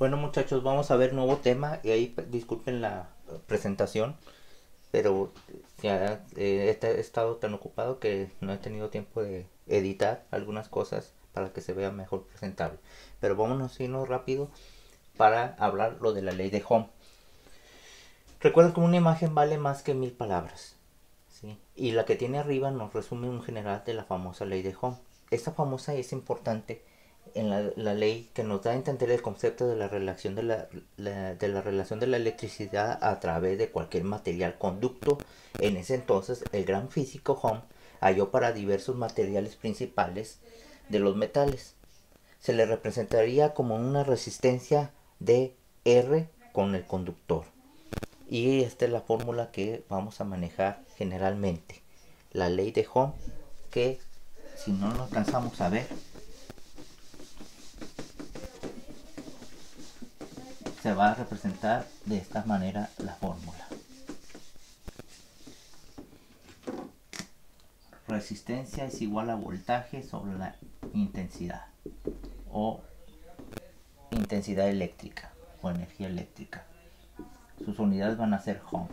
Bueno muchachos, vamos a ver nuevo tema y ahí disculpen la presentación, pero ya he estado tan ocupado que no he tenido tiempo de editar algunas cosas para que se vea mejor presentable. Pero vámonos a irnos rápido para hablar lo de la ley de Ohm. Recuerden que una imagen vale más que 1000 palabras, ¿sí? Y la que tiene arriba nos resume un general de la famosa ley de Ohm. Esta famosa es importante en la ley que nos da a entender el concepto de la relación de la relación de la electricidad a través de cualquier material conducto. En ese entonces el gran físico Ohm halló para diversos materiales principales de los metales. Se le representaría como una resistencia de R con el conductor. Y esta es la fórmula que vamos a manejar generalmente. La ley de Ohm, que si no lo alcanzamos a ver, se va a representar de esta manera la fórmula. Resistencia es igual a voltaje sobre la intensidad o intensidad eléctrica o energía eléctrica. Sus unidades van a ser Ohm.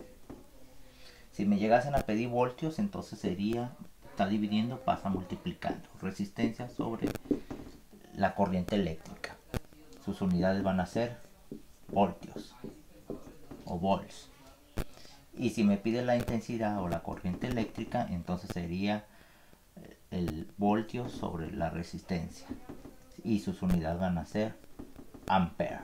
Si me llegasen a pedir voltios, entonces sería, está dividiendo, pasa multiplicando. Resistencia sobre la corriente eléctrica. Sus unidades van a ser voltios o volts. Y si me pide la intensidad o la corriente eléctrica, entonces sería el voltio sobre la resistencia. Y sus unidades van a ser ampere.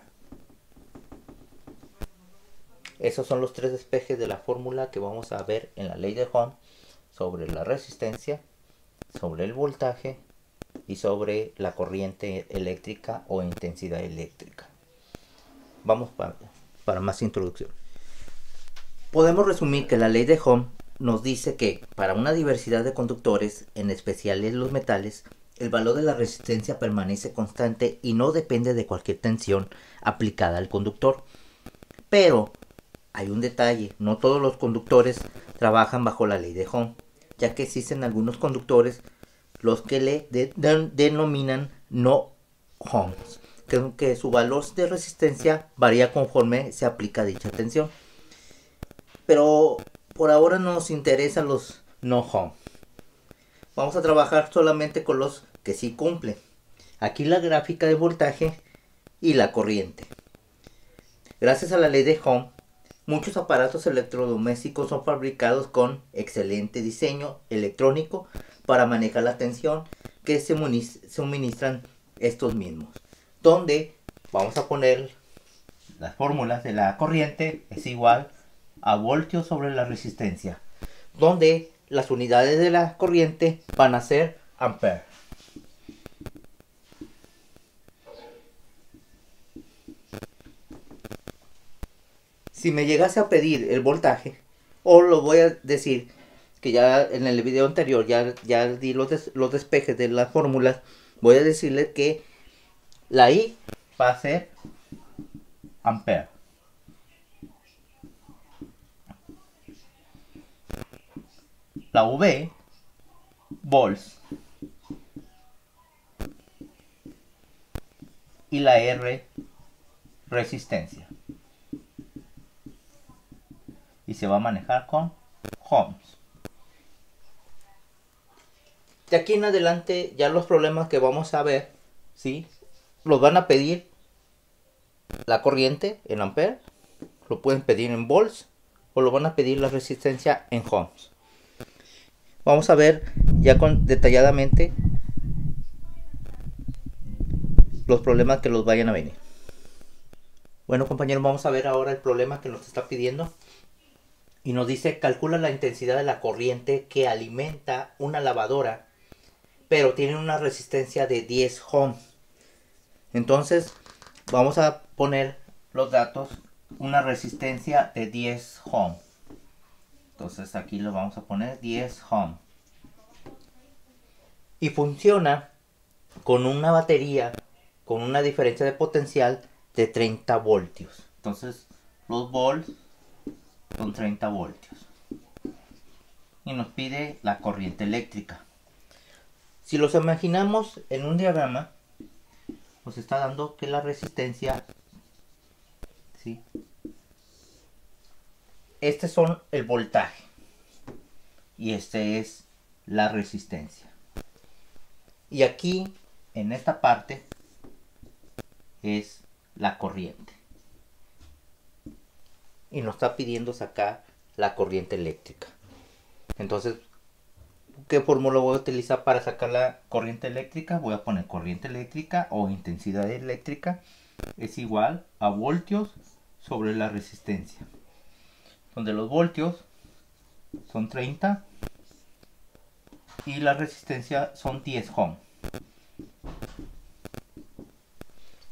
Esos son los tres despejes de la fórmula que vamos a ver en la ley de Ohm sobre la resistencia, sobre el voltaje y sobre la corriente eléctrica o intensidad eléctrica. Vamos para más introducción. Podemos resumir que la ley de Ohm nos dice que para una diversidad de conductores, en especial en los metales, el valor de la resistencia permanece constante y no depende de cualquier tensión aplicada al conductor. Pero hay un detalle, no todos los conductores trabajan bajo la ley de Ohm, ya que existen algunos conductores los que le denominan no ohms, que su valor de resistencia varía conforme se aplica dicha tensión. Pero por ahora nos interesan los no ohm. Vamos a trabajar solamente con los que sí cumplen. Aquí la gráfica de voltaje y la corriente. Gracias a la ley de Ohm, muchos aparatos electrodomésticos son fabricados con excelente diseño electrónico para manejar la tensión que se suministran estos mismos. Donde vamos a poner las fórmulas de la corriente es igual a voltios sobre la resistencia, donde las unidades de la corriente van a ser ampere. Si me llegase a pedir el voltaje, o lo voy a decir que ya en el video anterior ya di los despejes de las fórmulas, voy a decirle que la I va a ser ampere. La V, volts. Y la R, resistencia. Y se va a manejar con ohms. De aquí en adelante ya los problemas que vamos a ver, ¿sí? Los van a pedir la corriente en ampere, lo pueden pedir en volts o lo van a pedir la resistencia en ohms. Vamos a ver ya detalladamente los problemas que los vayan a venir. Bueno compañeros, vamos a ver ahora el problema que nos está pidiendo. Y nos dice, calcula la intensidad de la corriente que alimenta una lavadora, pero tiene una resistencia de 10 ohms. Entonces, vamos a poner los datos, una resistencia de 10 ohms. Entonces aquí lo vamos a poner 10 ohms. Y funciona con una batería con una diferencia de potencial de 30 voltios. Entonces, los volts son 30 voltios. Y nos pide la corriente eléctrica. Si los imaginamos en un diagrama, nos está dando que la resistencia ¿sí? Este son el voltaje y este es la resistencia. Y aquí en esta parte es la corriente. Y nos está pidiendo sacar la corriente eléctrica. Entonces, ¿qué fórmula voy a utilizar para sacar la corriente eléctrica? Voy a poner corriente eléctrica o intensidad eléctrica es igual a voltios sobre la resistencia, donde los voltios son 30 y la resistencia son 10 ohm.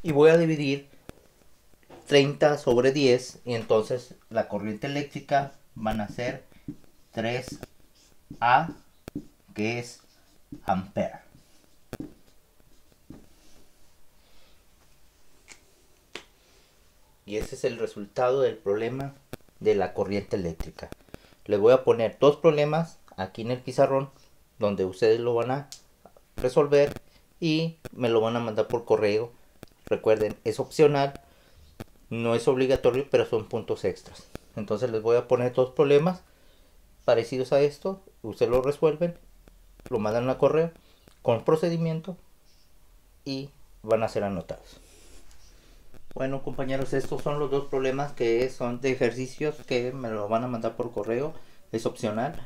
Y voy a dividir 30 sobre 10 y entonces la corriente eléctrica van a ser 3A, que es ampere. Y ese es el resultado del problema de la corriente eléctrica. Les voy a poner dos problemas aquí en el pizarrón donde ustedes lo van a resolver y me lo van a mandar por correo. Recuerden, es opcional, no es obligatorio, pero son puntos extras. Entonces les voy a poner dos problemas parecidos a esto. Ustedes lo resuelven, lo mandan a correo con procedimiento y van a ser anotados. Bueno, compañeros, estos son los dos problemas que son de ejercicios que me lo van a mandar por correo. Es opcional.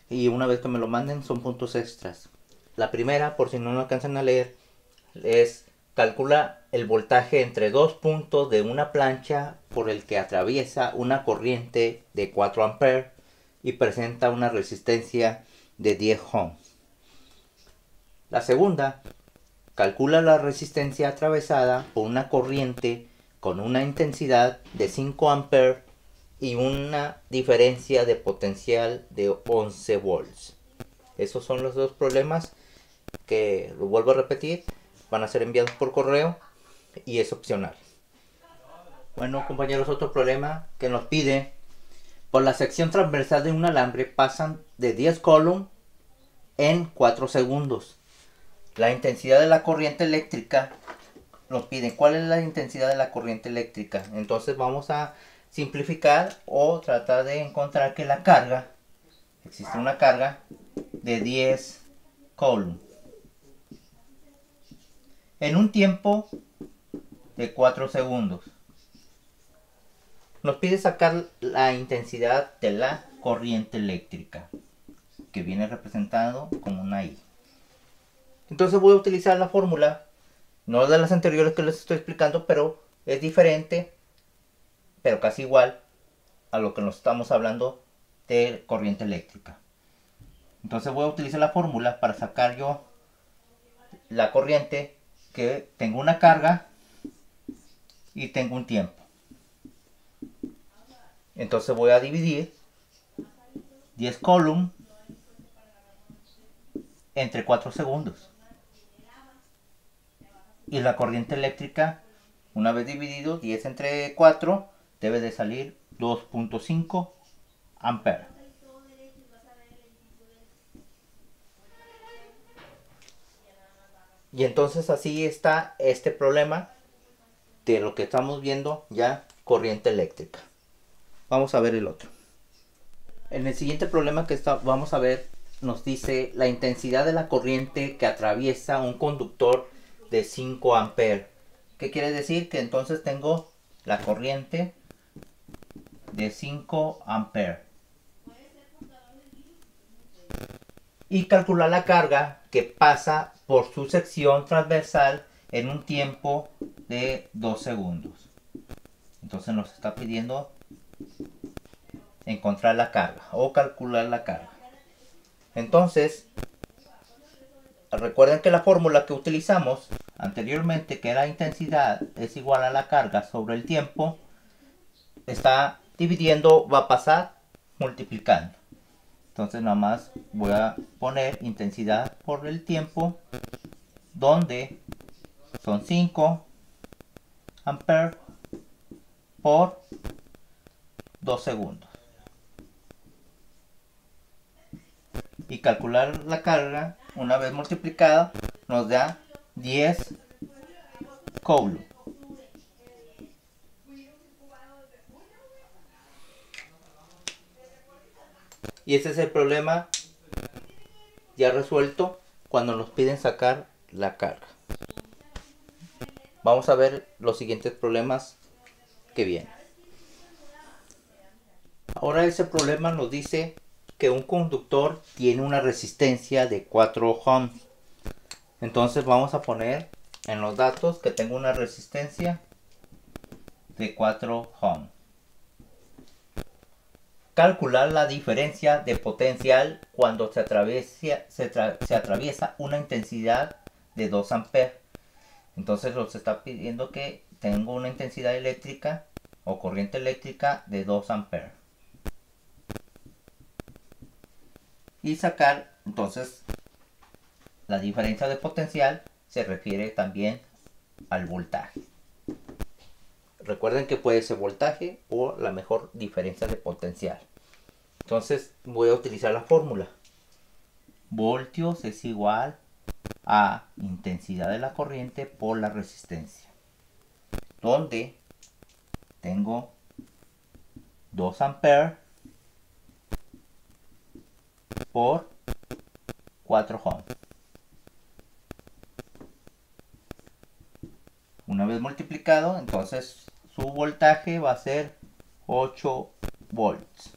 Y una vez que me lo manden son puntos extras. La primera, por si no lo alcanzan a leer, es calcula el voltaje entre dos puntos de una plancha por el que atraviesa una corriente de 4 amperes y presenta una resistencia de 10 ohms. La segunda, calcula la resistencia atravesada por una corriente con una intensidad de 5 amperes y una diferencia de potencial de 11 volts. Esos son los dos problemas que, lo vuelvo a repetir, van a ser enviados por correo y es opcional. Bueno, compañeros, otro problema que nos pide: por la sección transversal de un alambre pasan de 10 coulombs en 4 segundos. La intensidad de la corriente eléctrica nos piden cuál es la intensidad de la corriente eléctrica. Entonces vamos a simplificar o tratar de encontrar que la carga, existe una carga de 10 coulombs en un tiempo de 4 segundos. Nos pide sacar la intensidad de la corriente eléctrica, que viene representado como una I. Entonces voy a utilizar la fórmula, no de las anteriores que les estoy explicando, pero es diferente, pero casi igual a lo que nos estamos hablando de corriente eléctrica. Entonces voy a utilizar la fórmula para sacar yo la corriente, que tengo una carga y tengo un tiempo. Entonces voy a dividir 10 coulombs entre 4 segundos. Y la corriente eléctrica, una vez dividido 10 entre 4, debe de salir 2.5 amperes. Y entonces así está este problema de lo que estamos viendo ya, corriente eléctrica. Vamos a ver el otro. En el siguiente problema que vamos a ver, nos dice la intensidad de la corriente que atraviesa un conductor de 5 amperes. ¿Qué quiere decir? Que entonces tengo la corriente de 5 amperes. Y calcular la carga que pasa por su sección transversal en un tiempo de 2 segundos. Entonces nos está pidiendo encontrar la carga o calcular la carga. Entonces, recuerden que la fórmula que utilizamos anteriormente, que la intensidad es igual a la carga sobre el tiempo, está dividiendo, va a pasar multiplicando. Entonces nada más voy a poner intensidad por el tiempo, donde son 5 amperes por 2 segundos. Y calcular la carga, una vez multiplicada, nos da 10 coulombs. Y ese es el problema ya resuelto cuando nos piden sacar la carga. Vamos a ver los siguientes problemas que vienen. Ahora ese problema nos dice que un conductor tiene una resistencia de 4 ohms. Entonces vamos a poner en los datos que tengo una resistencia de 4 ohms. Calcular la diferencia de potencial cuando se atraviesa una intensidad de 2 amperes. Entonces nos está pidiendo que tengo una intensidad eléctrica o corriente eléctrica de 2 amperes. Y sacar entonces la diferencia de potencial se refiere también al voltaje. Recuerden que puede ser voltaje o la mejor diferencia de potencial. Entonces voy a utilizar la fórmula. Voltios es igual a intensidad de la corriente por la resistencia. Donde tengo 2 amperes por 4 ohms. Una vez multiplicado, entonces su voltaje va a ser 8 volts.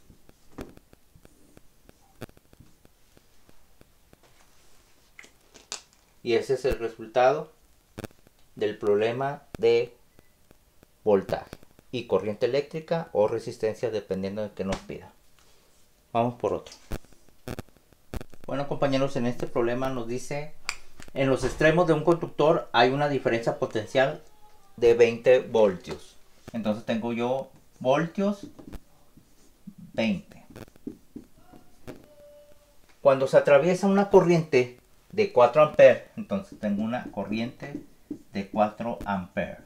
Y ese es el resultado del problema de voltaje y corriente eléctrica o resistencia dependiendo de que nos pida. Vamos por otro. Bueno, compañeros, en este problema nos dice: en los extremos de un conductor hay una diferencia potencial de 20 voltios. Entonces tengo yo voltios 20. Cuando se atraviesa una corriente de 4 amperes, entonces tengo una corriente de 4 amperes.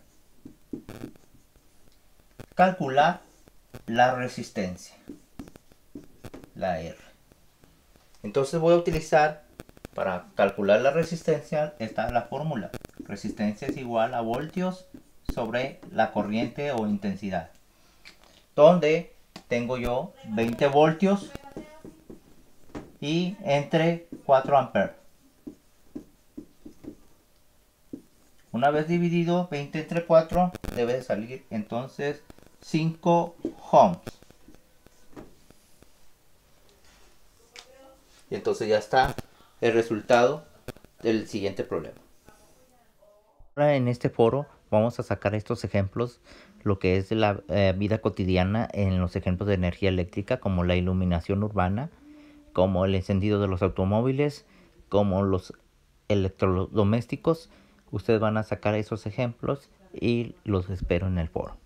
Calcular la resistencia, la R. Entonces voy a utilizar, para calcular la resistencia, esta la fórmula. Resistencia es igual a voltios sobre la corriente o intensidad. Donde tengo yo 20 voltios y entre 4 amperes. Una vez dividido 20 entre 4, debe de salir entonces 5 ohms. Y entonces ya está el resultado del siguiente problema. Ahora en este foro vamos a sacar estos ejemplos, lo que es la vida cotidiana en los ejemplos de energía eléctrica, como la iluminación urbana, como el encendido de los automóviles, como los electrodomésticos. Ustedes van a sacar esos ejemplos y los espero en el foro.